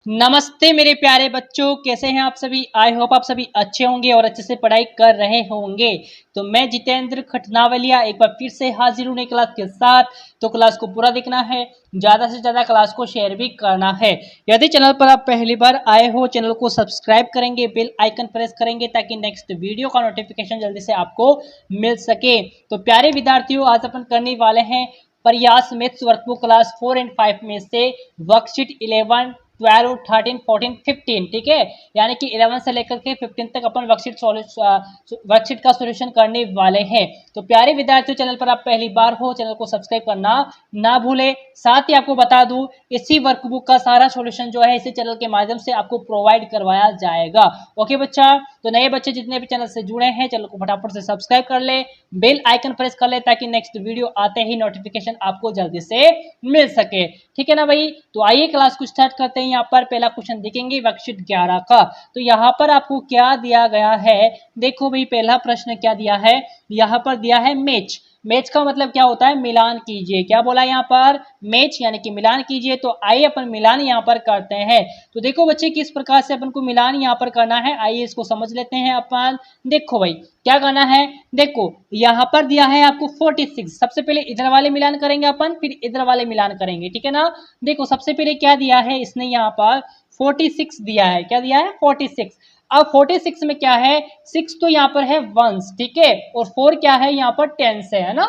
नमस्ते मेरे प्यारे बच्चों, कैसे हैं आप सभी। आई होप आप सभी अच्छे होंगे और अच्छे से पढ़ाई कर रहे होंगे। तो मैं जितेंद्र खटनावलिया एक बार फिर से हाजिर हूँ नई क्लास के साथ। तो क्लास को पूरा देखना है, ज़्यादा से ज़्यादा क्लास को शेयर भी करना है। यदि चैनल पर आप पहली बार आए हो, चैनल को सब्सक्राइब करेंगे, बेल आइकन प्रेस करेंगे ताकि नेक्स्ट वीडियो का नोटिफिकेशन जल्दी से आपको मिल सके। तो प्यारे विद्यार्थियों, आज अपन करने वाले हैं प्रयास मैथ्स वर्कबुक क्लास 4 एंड 5 में से वर्कशीट 11, 12, 13, 14, 15। ठीक है, यानी कि 11 से लेकर के 15 तक अपन वर्कशीट का सॉल्यूशन करने वाले हैं। तो प्यारे विद्यार्थियों, चैनल पर आप पहली बार हो, चैनल को सब्सक्राइब करना ना भूले। साथ ही आपको बता दूं, इसी वर्कबुक का सारा सॉल्यूशन जो है इसी चैनल के माध्यम से आपको प्रोवाइड करवाया जाएगा। ओके बच्चा, तो नए बच्चे जितने भी चैनल से जुड़े हैं, चैनल को फटाफट से सब्सक्राइब कर ले, बेल आइकन प्रेस कर ले ताकि नेक्स्ट वीडियो आते ही नोटिफिकेशन आपको जल्दी से मिल सके। ठीक है ना भाई। तो आइए क्लास को स्टार्ट करते हैं। यहाँ पर पहला क्वेश्चन देखेंगे वर्कशीट 11 का। तो यहाँ पर आपको क्या दिया गया है, देखो भाई पहला प्रश्न क्या दिया है। यहाँ पर दिया है मैच। मैच का मतलब क्या होता है, मिलान कीजिए। क्या बोला यहाँ पर, मैच यानी कि मिलान कीजिए। तो आइए अपन मिलान यहाँ पर करते हैं। तो देखो बच्चे, किस प्रकार से अपन को मिलान यहाँ पर करना है, आइए इसको समझ लेते हैं अपन। देखो भाई क्या करना है, देखो यहाँ पर दिया है आपको 46। सबसे पहले इधर वाले मिलान करेंगे अपन, फिर इधर वाले मिलान करेंगे। ठीक है ना। देखो सबसे पहले क्या दिया है इसने, यहाँ पर 46 दिया है। क्या दिया है, 46। अब 46 में क्या है, 6 तो यहाँ पर है वंस, ठीक है, और 4 क्या है यहाँ पर टेंस है ना।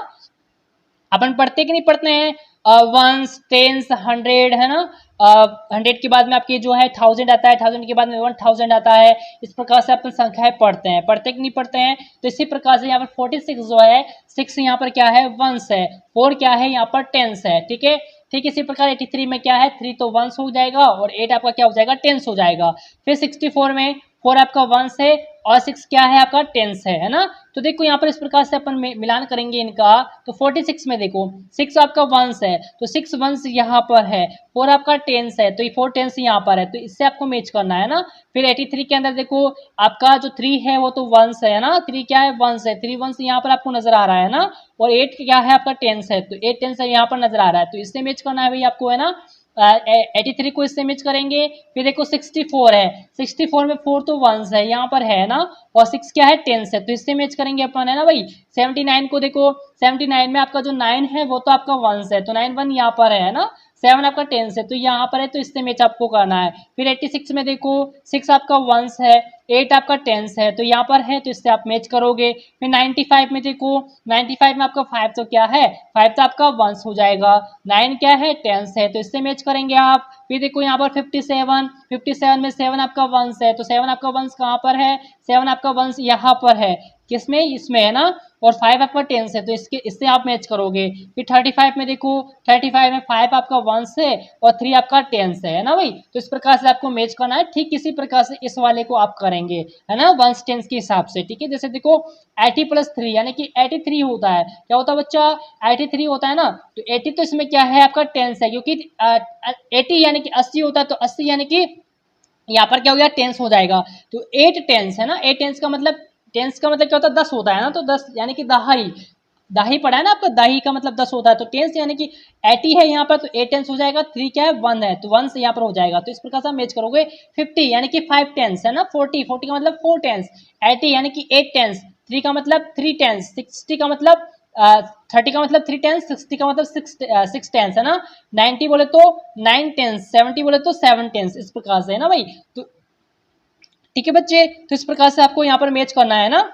अपन पढ़ते कि नहीं पढ़ते हैं, वंस, टेंस, 100 है ना। 100 के बाद में आपके जो है 1000 आता है, 1000 के बाद में 1000 आता है। इस प्रकार से अपन संख्याएं पढ़ते हैं, पढ़ते कि नहीं पढ़ते हैं। तो इसी प्रकार से यहाँ पर 46 जो है, 6 यहाँ पर क्या है, वंस है, 4 क्या है यहाँ पर टेंस है। ठीक है, ठीक इसी प्रकार 83 में क्या है, 3 तो वंस हो जाएगा और 8 आपका क्या हो जाएगा, टेंस हो जाएगा। फिर 64 में 4 आपका वंस है और 6 क्या है आपका टेंस है ना। तो देखो यहाँ पर इस प्रकार से अपन मिलान करेंगे इनका। तो 46 में देखो 6 आपका वंस है, तो 6 वंस यहाँ पर है, 4 आपका टेंस है, तो ये 4 टेंस यहाँ पर है, तो इससे आपको मैच करना है ना। फिर 83 के अंदर देखो आपका जो 3 है वो तो वंस है ना, 3 क्या है, वंस है, 3 वंस यहाँ पर आपको नजर आ रहा है ना। और 8 क्या है आपका टेंस है, तो 8 टेंस है यहाँ पर नजर आ रहा है, तो इससे मैच करना है भाई आपको, है ना। 83 को इससे मैच करेंगे। फिर देखो 64 है, 64 में 4 तो वंस है यहाँ पर है ना, और 6 क्या है, टेंस है, तो इससे मैच करेंगे अपन, है ना भाई। 79 को देखो, 79 में आपका जो 9 है वो तो आपका वंस है, तो 9 1 यहाँ पर है ना। 7 आपका टेंस है, तो यहाँ पर है, तो इससे मैच आपको करना है। फिर 86 में देखो 6 आपका वंस है, 8 आपका टेंस है, तो यहाँ पर है, तो इससे आप मैच करोगे। फिर 95 में देखो, 95 में आपका 5 तो क्या है, 5 तो आपका वंस हो जाएगा, 9 क्या है, टेंस है, तो इससे मैच करेंगे आप। फिर देखो यहाँ पर 57 में 7 आपका वंस है, तो 7 आपका वंस कहाँ पर है, 7 आपका वंस यहाँ पर है, किसमें, इसमें है ना। और 5 आपका टेंस है, तो इससे आप मैच करोगे। फिर 35 में देखो, 35 में 5 आपका वंस है और 3 आपका टेंस है ना भाई। तो इस प्रकार से आपको मैच करना है। ठीक इसी प्रकार से इस वाले को आप करेंगे, है ना, वंस टेंस के हिसाब से। ठीक है, जैसे देखो 80 + 3 यानी कि 83 होता है। क्या होता है बच्चा, 83 होता है ना। तो 80 तो इसमें क्या है आपका टेंस है, क्योंकि 80 यानी कि 80 होता है, तो 80 यानी कि यहाँ पर क्या हो गया, टेंस हो जाएगा। तो 8 टेंस है ना, 8 टेंस का मतलब, टेंस का मतलब क्या होता है, 10 होता है ना, तो 10 यानी कि दहाई, दाही पढ़ा है ना आपका, दाही का मतलब 10 होता है। तो टेंस यानी कि 80 है यहाँ पर, तो 8 टेंस हो जाएगा, 3 क्या है, 1 है, तो 1 से यहाँ पर हो जाएगा। तो इस प्रकार से आप मैच करोगे। 50 यानी कि 5 टेंस है ना, 40 का मतलब 4 टेंस, 80 यानी कि 8 टेंस, 3 का मतलब 3 टेंस, 60 का मतलब 30 का मतलब 3 टेंस, 60 का मतलब 6 टेंस है ना। 90 बोले तो 9 टेंस, 70 बोले तो 7 टेंस, इस प्रकार से है ना भाई। तो ठीक है बच्चे, तो इस प्रकार से आपको यहाँ पर मैच करना है ना।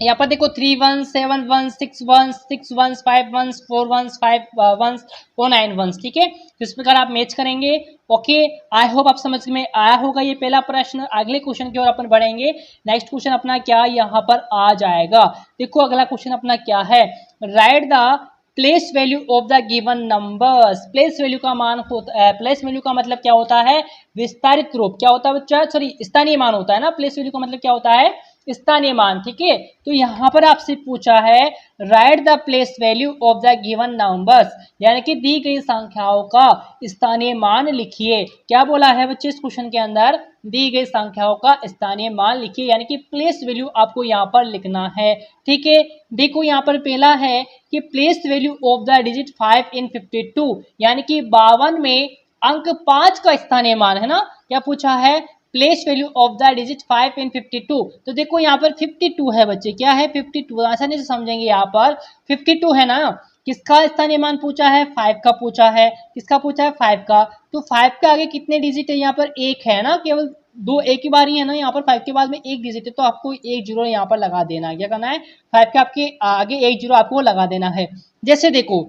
यहाँ पर देखो 3 1 7 1 6 1 6 1 5 1 4 1 5 1 और 9 1, ठीक है। तो इस प्रकार आप मैच करेंगे। ओके, आई होप आप समझ में आया होगा ये पहला प्रश्न। अगले क्वेश्चन की ओर अपन बढ़ेंगे। नेक्स्ट क्वेश्चन अपना क्या यहाँ पर आ जाएगा, देखो अगला क्वेश्चन अपना क्या है, write the place value of the given numbers. Place value का मान होता है, प्लेस वैल्यू का मतलब क्या होता है, विस्तारित रूप। क्या होता है बच्चा, सॉरी स्थानीय मान होता है ना। प्लेस वैल्यू का मतलब क्या होता है, स्थानीय मान, ठीक है। तो यहाँ पर आपसे पूछा है write the place value of the given numbers, यानी कि दी गई संख्याओं का स्थानीय मान लिखिए। क्या बोला है बच्चे इस क्वेश्चन के अंदर, दी गई संख्याओं का स्थानीय मान लिखिए, यानी कि प्लेस वैल्यू आपको यहाँ पर लिखना है। ठीक है, देखो यहाँ पर पहला है कि place value of the digit 5 इन 52, यानी कि 52 में अंक 5 का स्थानीय मान है ना। क्या पूछा है, place value of the digit 5 इन 52। तो देखो यहाँ पर 52 है बच्चे, क्या है 52, आसानी से समझेंगे। यहाँ पर 52 है ना, किसका स्थानीय मान पूछा है, 5 का पूछा है। किसका पूछा है, 5 का। तो 5 के आगे कितने डिजिट है, यहाँ पर एक है ना, केवल दो एक ही बार ही है ना, यहाँ पर 5 के बाद में एक डिजिट है, तो आपको एक जीरो यहाँ पर लगा देना है। क्या करना है, 5 के आपके आगे एक जीरो आपको लगा देना है। जैसे देखो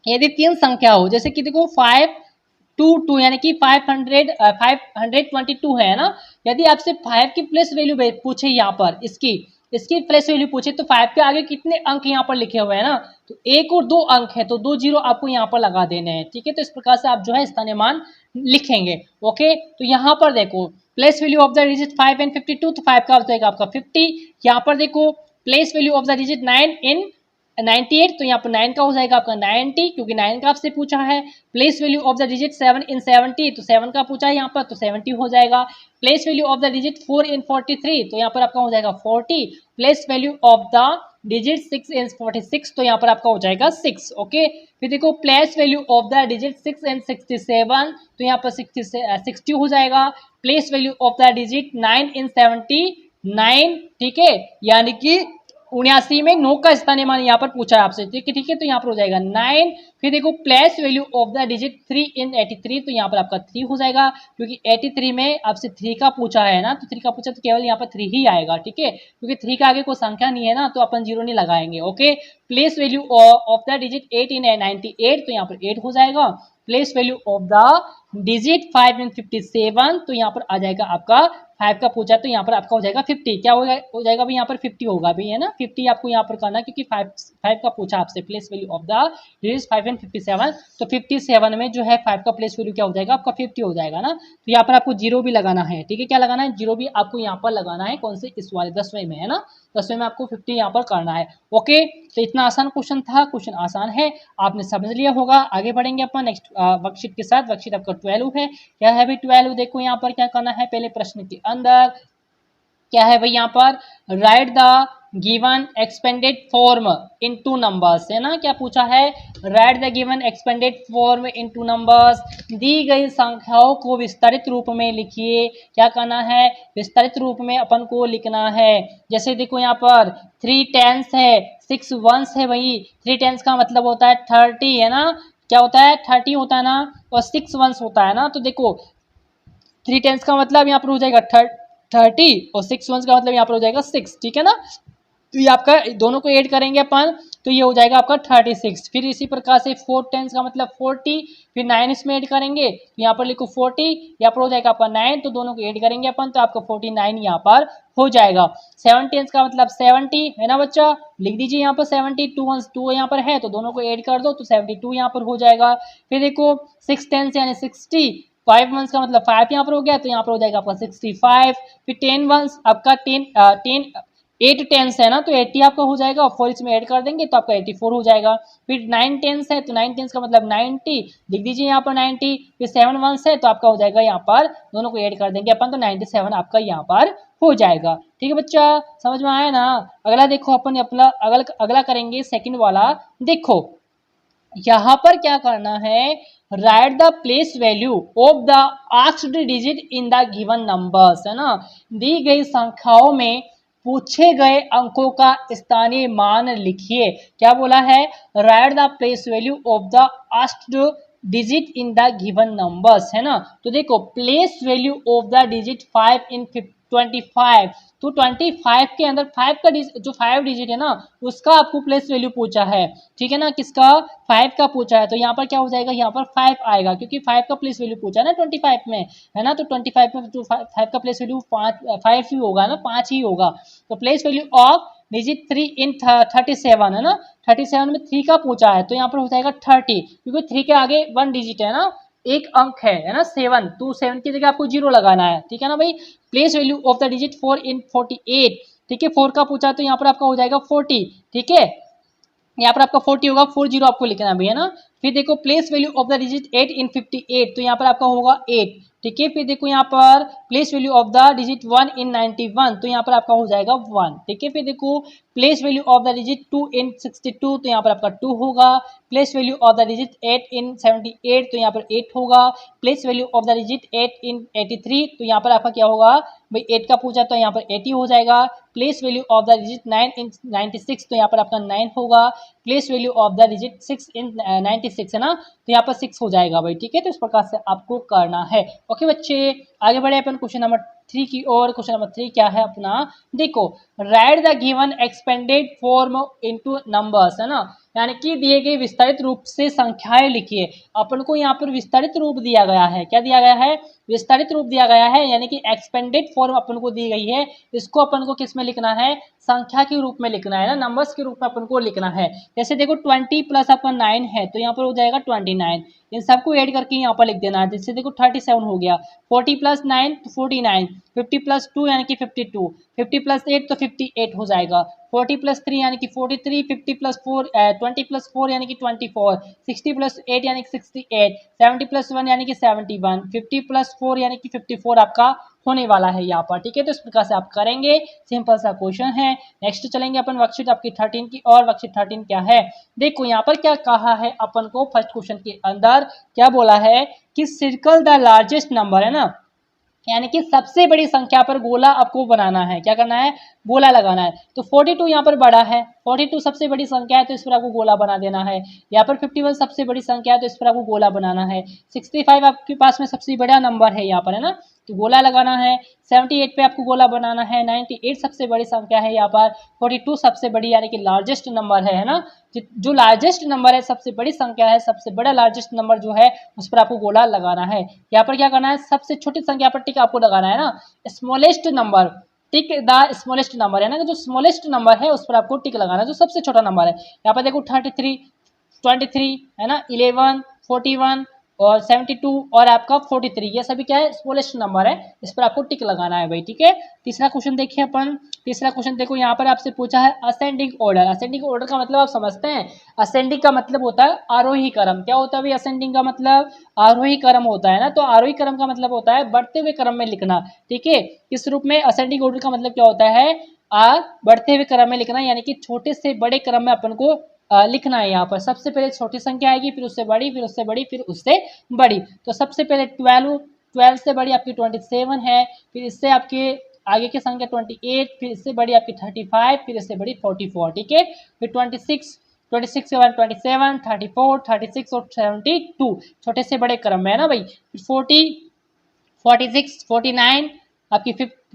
यदि तीन संख्या हो, जैसे कि देखो 522 यानी कि 522 है ना, यदि आपसे 5 की प्लेस वैल्यू पूछे, यहाँ पर इसकी प्लेस वैल्यू पूछे, तो 5 के आगे कितने अंक यहाँ पर लिखे हुए हैं ना, तो एक और दो अंक है, तो दो जीरो आपको यहाँ पर लगा देने हैं। ठीक है, तो इस प्रकार से आप जो है स्थानीय मान लिखेंगे। ओके, तो यहाँ पर देखो place value of the digit 5 and 52, तो 5 का हो जाएगा आपका 50। यहाँ पर देखो place value of the digit 9 इन 98, तो यहाँ पर 9 का हो जाएगा आपका 90, क्योंकि 9 का आपसे पूछा है। Place value of the digit 7 इन 70, तो 7 का पूछा है यहाँ पर, तो 70 हो जाएगा। Place value of the digit 4 इन 43, तो यहाँ पर आपका हो जाएगा 40। Place value of the digit 6 इन 46, तो यहाँ पर आपका हो जाएगा 6। ओके, फिर देखो place value of the digit 6 इन 67, तो यहाँ पर 60 हो जाएगा। Place value of the digit 9 इन 79, ठीक है, यानी कि 79 में 9 का स्थानीय मान यहाँ पर पूछा है आपसे। ठीक है, तो यहाँ पर हो जाएगा 9। फिर देखो place value of the digit 3 इन 83, तो यहाँ पर आपका 3 हो जाएगा, क्योंकि 83 में आपसे 3 का पूछा है ना, तो 3 का पूछा तो केवल यहाँ पर 3 ही आएगा। ठीक है, क्योंकि 3 का आगे कोई संख्या नहीं है ना, तो अपन जीरो नहीं लगाएंगे। Okay, place value of the digit 8 इन 98, तो यहाँ पर 8 हो जाएगा। Place value of the digit 5 इन 57, तो यहाँ पर आ जाएगा आपका 5 का पूछा, तो यहाँ पर आपका हो जाएगा 50। क्या हो जाएगा भाई, यहाँ पर 50 होगा भाई, है ना, 50 आपको यहाँ पर करना, क्योंकि 5 का पूछा आपसे। Place value of the digit 5 and 57, तो 57 में जो है 5 का प्लेस वैल्यू क्या हो जाएगा आपका 50 हो जाएगा ना, तो यहाँ पर आपको जीरो भी लगाना है। ठीक है, क्या लगाना है, जीरो भी आपको यहाँ पर लगाना है। कौन से, इस वाले 10वें में, है ना, 10वें में आपको 50 यहाँ पर करना है। ओके, तो इतना आसान क्वेश्चन था, क्वेश्चन आसान है, आपने समझ लिया होगा। आगे बढ़ेंगे अपन नेक्स्ट वर्कशीट के साथ। वर्कशीट आपका 12 है। क्या है भाई 12, देखो यहाँ पर क्या करना है, पहले प्रश्न के अंदर क्या है भाई, यहाँ पर write the given expanded form into numbers, है ना, क्या पूछा है, write the given expanded form into numbers, दी गई संख्याओं को विस्तारित रूप में लिखिए। क्या करना है, विस्तारित रूप में अपन को लिखना है। जैसे देखो यहाँ पर 3 टेंस है, 6 वंस है भाई, 3 टेंस का मतलब होता है 30, है ना, क्या होता है 30 होता है ना, और 6 वंस होता है ना, तो देखो 3 टेंस का मतलब यहाँ पर हो जाएगा 30 और 6 वंस का मतलब यहाँ पर हो जाएगा 6। ठीक है ना, तो ये आपका दोनों को ऐड करेंगे अपन, तो ये हो जाएगा आपका 36। फिर इसी प्रकार से 4 टेंस का मतलब 40, फिर 9 इसमें ऐड करेंगे, तो यहाँ पर लिखो 40, यहाँ पर हो जाएगा आपका 9, तो दोनों को ऐड करेंगे अपन, तो आपका 49 यहाँ पर हो जाएगा। 7 टेंस का मतलब 70, है ना बच्चा, लिख दीजिए यहाँ पर 70, 2 वंस 2 यहाँ पर है, तो दोनों को ऐड कर दो, तो 72 यहाँ पर हो जाएगा। फिर देखो 6 टेंस यानी 60, 5 वंस का मतलब 5 यहाँ पर हो गया, तो यहाँ पर हो जाएगा आपका 65। फिर 10 वंस आपका 8 टेंस है ना, तो 80 आपका हो जाएगा, और 4 इसमें ऐड कर देंगे तो आपका 84 हो जाएगा। फिर 9 टेंस है, तो 9 टेंस का मतलब 90, लिख दीजिए यहाँ पर 90। फिर 7 वंस है, तो आपका हो जाएगा यहाँ पर, दोनों को ऐड कर देंगे अपन, तो 97 आपका यहाँ पर हो जाएगा। ठीक है बच्चा, समझ में आया ना। अगला देखो अपन अपना अगला करेंगे सेकंड वाला। देखो यहाँ पर क्या करना है, write the place value of the asked digit in the given numbers, है ना, दी गई संख्याओं में पूछे गए अंकों का स्थानीय मान लिखिए। क्या बोला है, write the place value of the asked digit in the given numbers, है ना, तो देखो place value of the digit 5 इन 25, तो 25 के अंदर 5 का जो 5 डिजिट है ना, उसका आपको प्लेस वैल्यू पूछा है। ठीक है ना, किसका, 5 का पूछा है, तो यहाँ पर क्या हो जाएगा, यहाँ पर 5 आएगा, क्योंकि 5 का प्लेस वैल्यू पूछा है ना 25 में, है ना, तो 25 में जो 5 का प्लेस वैल्यू 5 ही होगा ना, 5 ही होगा। तो प्लेस वैल्यू ऑफ डिजिट 3 इन 37, है ना, 37 में 3 का पूछा है, तो यहाँ पर हो जाएगा 30, क्योंकि 3 के आगे 1 डिजिट है ना, एक अंक है ना 7, तो 7 की जगह आपको 0 लगाना है। ठीक है ना भाई। Place value of the digit 4 इन 48, ठीक है, 4 का पूछा, तो यहाँ पर आपका हो जाएगा 40। ठीक है, यहाँ पर आपका 40 होगा, 40 आपको लिखना है भैया ना। फिर देखो place value of the digit 8 इन 58, तो यहाँ पर आपका होगा 8। ठीक है। फिर देखो यहाँ पर place value of the digit 1 इन 91, तो यहाँ पर आपका हो जाएगा 1, ठीक है। फिर देखो place value of the digit 2 इन 62, तो यहाँ पर आपका 2 होगा। Place value of the digit 8 इन 78, तो यहाँ पर 8 होगा। Place value of the digit 8 इन 83, तो यहाँ पर आपका क्या होगा भाई, 8 का पूछा तो यहाँ पर 80 हो जाएगा। Place value of the digit 9 इन 96, तो यहाँ पर आपका 9 होगा। Place value of the digit 6 इन 96 है ना, तो यहाँ पर 6 हो जाएगा भाई, ठीक है। तो इस प्रकार से आपको करना है। ओके बच्चे, आगे बढ़े अपन क्वेश्चन नंबर 3 की ओर। क्वेश्चन नंबर 3 क्या है अपना, देखो right the given expanded form into numbers, है ना, यानी कि दिए गए विस्तारित रूप से संख्याएं लिखिए। अपन को यहाँ पर विस्तारित रूप दिया गया है, क्या दिया गया है, विस्तारित रूप दिया गया है, यानी कि एक्सपेंडेड फॉर्म अपन को दी गई है। इसको अपन को किस में लिखना है, संख्या के रूप में लिखना है ना, नंबर्स के रूप में अपन को लिखना है। जैसे देखो 20 प्लस आपका 9 है, तो यहाँ पर हो जाएगा 29, इन सबको ऐड करके यहाँ पर लिख देना है। जैसे देखो 37 हो गया, 40 प्लस 9 तो 49, 50 प्लस 2 यानी कि 52, 50 प्लस 8 तो 58 हो जाएगा, 40 प्लस 3 यानी कि 43, 50 प्लस 4 20 प्लस 4 यानी कि 24, 60 प्लस 8 यानी कि 68, 70 प्लस 1 यानी कि 71, 50 प्लस 4 यानी कि 54 आपका होने वाला है यहाँ पर, ठीक है। तो इस प्रकार से आप करेंगे, सिंपल सा क्वेश्चन है। नेक्स्ट चलेंगे अपन वर्कशीट आपकी 13 की, और वर्कशीट 13 क्या है, देखो यहाँ पर क्या कहा है अपन को, फर्स्ट क्वेश्चन के अंदर क्या बोला है कि सर्कल द लार्जेस्ट नंबर, है ना, यानी कि सबसे बड़ी संख्या पर गोला आपको बनाना है, क्या करना है, गोला लगाना है। तो 42 यहाँ पर बड़ा है, 42 सबसे बड़ी संख्या है, तो इस पर आपको गोला बना देना है। यहाँ पर 51 सबसे बड़ी संख्या है, तो इस पर आपको गोला बनाना है। 65 आपके पास में सबसे बड़ा नंबर है यहाँ पर, है ना, तो गोला लगाना है। 78 पे आपको गोला बनाना है। 98 सबसे बड़ी संख्या है यहाँ पर। 42 सबसे बड़ी यानी कि लार्जेस्ट नंबर है ना, जो लार्जेस्ट नंबर है, सबसे बड़ी संख्या है, सबसे बड़ा लार्जेस्ट नंबर जो है उस पर आपको गोला लगाना है। यहाँ पर क्या करना है, सबसे छोटी संख्या पर टिक आपको लगाना है ना, smallest number, tick the smallest number, है ना, जो स्मॉलेस्ट नंबर है उस पर आपको टिक लगाना है, जो सबसे छोटा नंबर है। यहाँ पर देखो 33, 23 है ना, 11, 41 और 72 और आपका 43, ये सभी क्या है, स्मॉलेस्ट नंबर है, इस पर आपको टिक लगाना है भाई, ठीक है। तीसरा क्वेश्चन देखिए अपन, तीसरा क्वेश्चन देखो यहाँ पर आपसे पूछा है असेंडिंग ऑर्डर। असेंडिंग ऑर्डर का मतलब आप समझते हैं, असेंडिंग का मतलब होता है आरोही क्रम। क्या होता है भाई असेंडिंग का मतलब, आरोही क्रम होता है ना, तो आरोही क्रम का मतलब होता है बढ़ते हुए क्रम में लिखना, ठीक है। इस रूप में असेंडिंग ऑर्डर का मतलब क्या होता है, बढ़ते हुए क्रम में लिखना, यानी कि छोटे से बड़े क्रम में अपन को लिखना है। यहाँ पर सबसे पहले छोटी संख्या आएगी, फिर उससे बड़ी, फिर उससे बड़ी, फिर उससे बड़ी। तो सबसे पहले 12 से बड़ी आपकी 27 है, फिर इससे आपके आगे की संख्या 28, फिर इससे बड़ी आपकी 35, फिर इससे बड़ी 44, ठीक है। फिर 26 के बाद 27, 34, 36 और 72 छोटे से बड़े क्रम में है ना भाई। 40, 46, 49 आपकी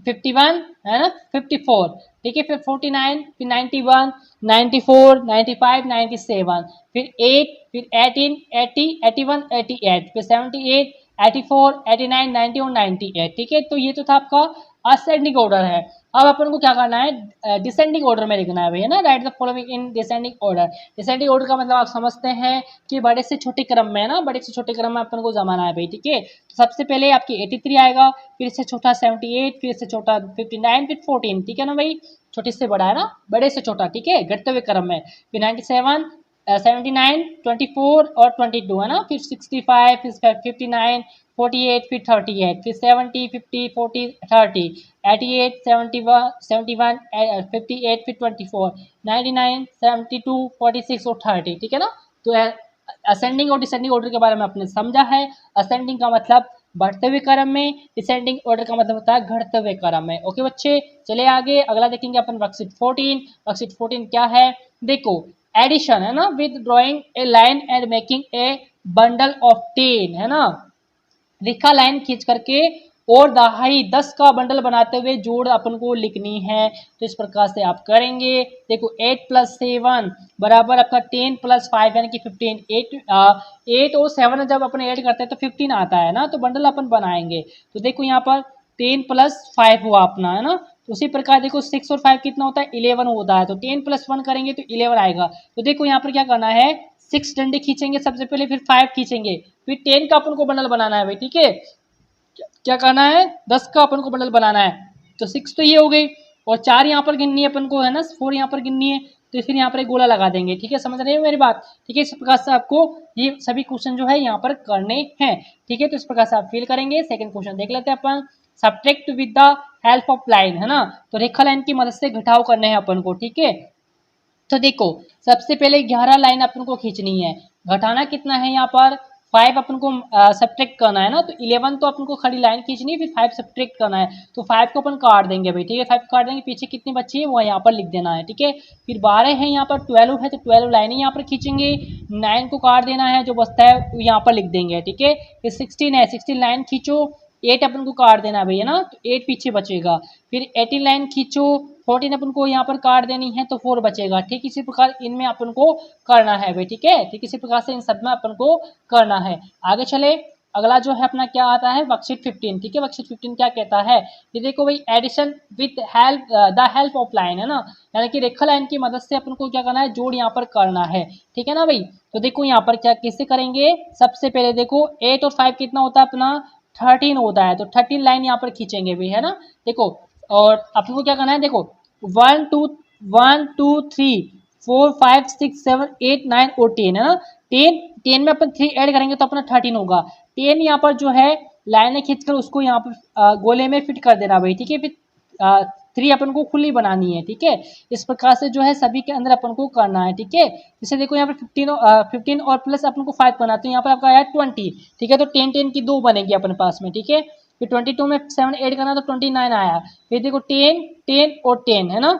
51 है ना, 54, ठीक है। फिर 49, फिर 91, 94, 95, 97, फिर 8, फिर 18, 80, 81, 88, फिर 78, 84, 89, 90 और 98, ठीक है। तो ये तो था आपका असेंडिंग ऑर्डर है। अब अपन को क्या करना है, डिसेंडिंग ऑर्डर में लिखना है भैया ना, right the following in descending order. Descending order का मतलब आप समझते हैं कि बड़े से छोटे क्रम में है ना, बड़े से छोटे क्रम में अपन को जमाना है भाई, ठीक है। तो सबसे पहले आपकी 83 आएगा, फिर इससे छोटा 78, फिर इससे छोटा 59, फिर 14, ठीक है ना भाई, छोटे से बड़ा है ना, बड़े से छोटा, ठीक है, घटते हुए क्रम में। फिर 97, 79, 24 और 22 है ना, फिर 65, फिर 59, 48, फिर 38, फिर 70, 50, 40, 30, 88, 71, 71, 58, फिर 24, 99, 72, 46 और 30, ठीक है ना। तो असेंडिंग और डिसेंडिंग ऑर्डर के बारे में आपने समझा है। असेंडिंग का मतलब बढ़ते हुए क्रम में, डिसेंडिंग ऑर्डर का मतलब होता है घटते हुए क्रम में। ओके बच्चे, चले आगे अगला देखेंगे अपन वर्कशीट 14। वर्कशीट 14 क्या है, देखो एडिशन है ना, with drawing A line and making a bundle of 10 है ना, रेखा लाइन खींच करके और दहाई 10 का बंडल बनाते हुए जोड़ अपन को लिखनी है। तो इस प्रकार से आप करेंगे। देखो 8 + 7 बराबर आपका 10 + 5 यानी कि 15। 8 और 7 जब अपन ऐड करते हैं तो 15 आता है ना, तो बंडल अपन बनाएंगे। तो देखो यहाँ पर 10 + 5 हुआ अपना, है ना। तो उसी प्रकार देखो 6 और 5 कितना होता है, 11 होता है। तो 10 + 1 करेंगे तो 11 आएगा। तो देखो यहाँ पर क्या करना है, 6 डंडे खींचेंगे सबसे पहले, फिर 5 खींचेंगे, फिर 10 का अपन को बंडल बनाना है भाई, ठीक है। क्या करना है, 10 का अपन को बंडल बनाना है। तो 6 तो ये हो गई, और 4 यहाँ पर गिननी है अपन को, है ना, 4 यहाँ पर गिननी है। तो फिर यहाँ पर एक गोला लगा देंगे। ठीक है, समझ रहे हो मेरी बात? ठीक है, इस प्रकार से आपको ये सभी क्वेश्चन जो है यहाँ पर करने हैं। ठीक है, तो इस प्रकार से आप फिल करेंगे। सेकंड क्वेश्चन देख लेते हैं अपन। Subtract with the help of line, है ना, तो रेखा लाइन की मदद से घटाव करने हैं अपन को। ठीक है, तो देखो सबसे पहले 11 लाइन अपन को खींचनी है। घटाना कितना है यहाँ पर 5 अपन को सब्ट्रैक्ट करना है ना, तो 11 तो अपन को खड़ी लाइन खींचनी है, फिर 5 सब्ट्रैक्ट करना है, तो 5 को अपन काट देंगे भाई। ठीक है, 5 काट देंगे, पीछे कितनी बची है वो यहाँ पर लिख देना है। ठीक है, फिर 12 है, यहाँ पर 12 है, तो 12 लाइनें यहाँ पर खींचेंगे। 9 को काट देना है, जो बचता है यहाँ पर लिख देंगे। ठीक है, फिर 16 है, 16 लाइन खींचो। 8 अपन को काट देना है भैया ना, तो 8 पीछे बचेगा। फिर 18 लाइन खींचो। 14 अपन को यहाँ पर काट देनी है, तो 4 बचेगा। ठीक इसी प्रकार इनमें अपन को करना है भाई। ठीक है, ठीक इसी प्रकार से इन सब में अपन को करना है। आगे चले, अगला जो है अपना क्या आता है वर्कशीट 15। ठीक है, वर्कशीट 15 क्या कहता है, ये देखो भाई, addition with help the help of line, है ना, यानी कि रेखा लाइन की मदद से अपन को क्या करना है, जोड़ यहाँ पर करना है। ठीक है ना भाई, तो देखो यहाँ पर क्या कैसे करेंगे। सबसे पहले देखो 8 और 5 कितना होता है अपना 13 होता है, तो 13 लाइन यहाँ पर खींचेंगे भाई, है ना। देखो और अपन को क्या करना है, देखो 1 2 3 4 5 6 7 8 9 और 10, है ना। 10 में अपन 3 ऐड करेंगे तो अपना 13 होगा। 10 यहाँ पर जो है लाइनें खींचकर उसको यहाँ पर गोले में फिट कर देना भाई। ठीक है, फिर 3 अपन को खुली बनानी है। ठीक है, इस प्रकार से जो है सभी के अंदर अपन को करना है। ठीक है, जैसे देखो यहाँ पर 15 और प्लस अपन को 5 बना, तो यहाँ पर आपका आया 20। ठीक है, तो 10 की 2 बनेगी अपने पास में। ठीक है, फिर 22 में 7 ऐड करना, तो 29 आया। फिर देखो 10 10 और 10, है ना,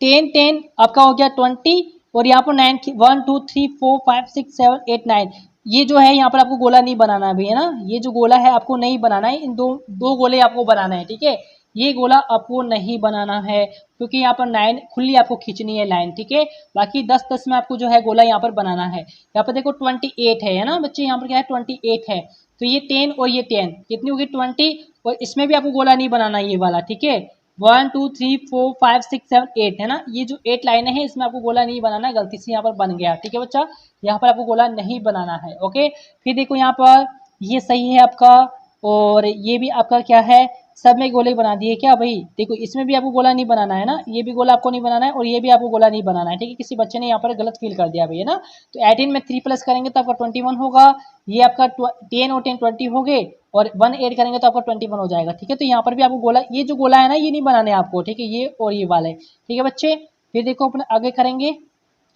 10 10 आपका हो गया 20, और यहाँ पर 9 1 2 3 4 5 6 7 8 9, ये जो है यहाँ पर आपको गोला नहीं बनाना है भैया ना, ये जो गोला है आपको नहीं बनाना है, इन दो गोले आपको बनाना है। ठीक है, ये गोला आपको नहीं बनाना है, क्योंकि यहाँ पर 9 खुली आपको खींचनी है लाइन। ठीक है, बाकी 10 में आपको जो है गोला यहाँ पर बनाना है। यहाँ पर देखो 28 है ना बच्चे, यहाँ पर क्या है 28 है, तो ये 10 और ये 10 कितनी होगी 20, और इसमें भी आपको गोला नहीं बनाना ये वाला। ठीक है, 1 2 3 4 5 6 7 8, है ना, ये जो 8 लाइनें हैं इसमें आपको गोला नहीं बनाना है, गलती से यहाँ पर बन गया। ठीक है बच्चा, यहाँ पर आपको गोला नहीं बनाना है। ओके, फिर देखो यहाँ पर ये सही है आपका, और ये भी आपका क्या है, सब में गोले बना दिए क्या भाई। देखो इसमें भी आपको गोला नहीं बनाना है ना, ये भी गोला आपको नहीं बनाना है, और ये भी आपको गोला नहीं बनाना है। ठीक है, किसी बच्चे ने यहाँ पर गलत फील कर दिया भैया ना, तो 18 में 3 प्लस करेंगे तो आपका 21 होगा। ये आपका 10 और 10 20 हो गए, और 1 ऐड करेंगे तो आपका 21 हो जाएगा। ठीक है, तो यहाँ पर भी आपको गोला, ये जो गोला है ना ये नहीं बनाने आपको। ठीक है, ये और ये वाले। ठीक है बच्चे, फिर देखो अपने आगे करेंगे।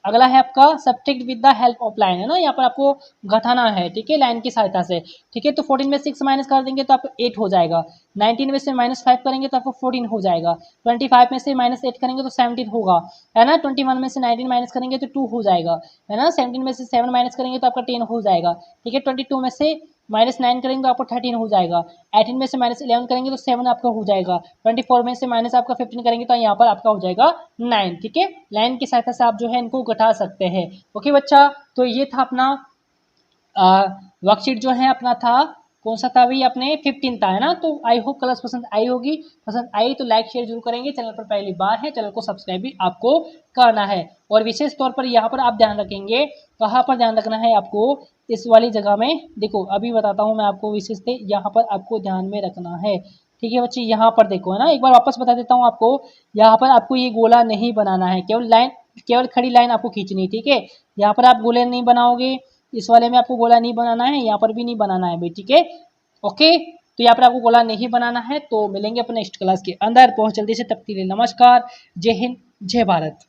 अगला है आपका subtract with the help of line, है ना, यहाँ पर आपको घटाना है। ठीक है, लाइन की सहायता से। ठीक है, तो 14 में 6 माइनस कर देंगे तो आपको 8 हो जाएगा। 19 में से -5 करेंगे तो आपको 14 हो जाएगा। 25 में से -8 करेंगे तो 17 होगा, है ना। 21 में से 19 माइनस करेंगे तो 2 हो जाएगा, है ना। 17 में से 7 माइनस करेंगे तो आपका 10 हो जाएगा। ठीक है, 22 में से -9 करेंगे तो आपको 13 हो जाएगा। 18 में से -11 करेंगे तो 7 आपका हो जाएगा। 24 में से माइनस आपका 15 करेंगे तो यहाँ पर आपका हो जाएगा 9। ठीक है, लाइन की सहायता से आप जो है इनको घटा सकते हैं। ओके बच्चा, तो ये था अपना वर्कशीट जो है अपना था, कौन सा था भाई, अपने 15 था, है ना। तो आई होप क्लास पसंद आई होगी, पसंद आई तो लाइक शेयर जरूर करेंगे। चैनल पर पहली बार है, चैनल को सब्सक्राइब भी आपको करना है। और विशेष तौर पर यहाँ पर आप ध्यान रखेंगे, कहाँ पर ध्यान रखना है आपको, इस वाली जगह में। देखो अभी बताता हूँ मैं आपको विशेष से, यहाँ पर आपको ध्यान में रखना है। ठीक है बच्चे, यहाँ पर देखो, है ना, एक बार वापस बता देता हूँ आपको, यहाँ पर आपको ये गोला नहीं बनाना है, केवल खड़ी लाइन आपको खींचनी है। ठीक है, यहाँ पर आप गोले नहीं बनाओगे, इस वाले में आपको गोला नहीं बनाना है, यहाँ पर भी नहीं बनाना है भाई। ठीक है, ओके, तो यहाँ पर आपको गोला नहीं बनाना है। तो मिलेंगे अपने नेक्स्ट क्लास के अंदर, बहुत जल्दी से। तब तक के लिए नमस्कार, जय हिंद, जय भारत।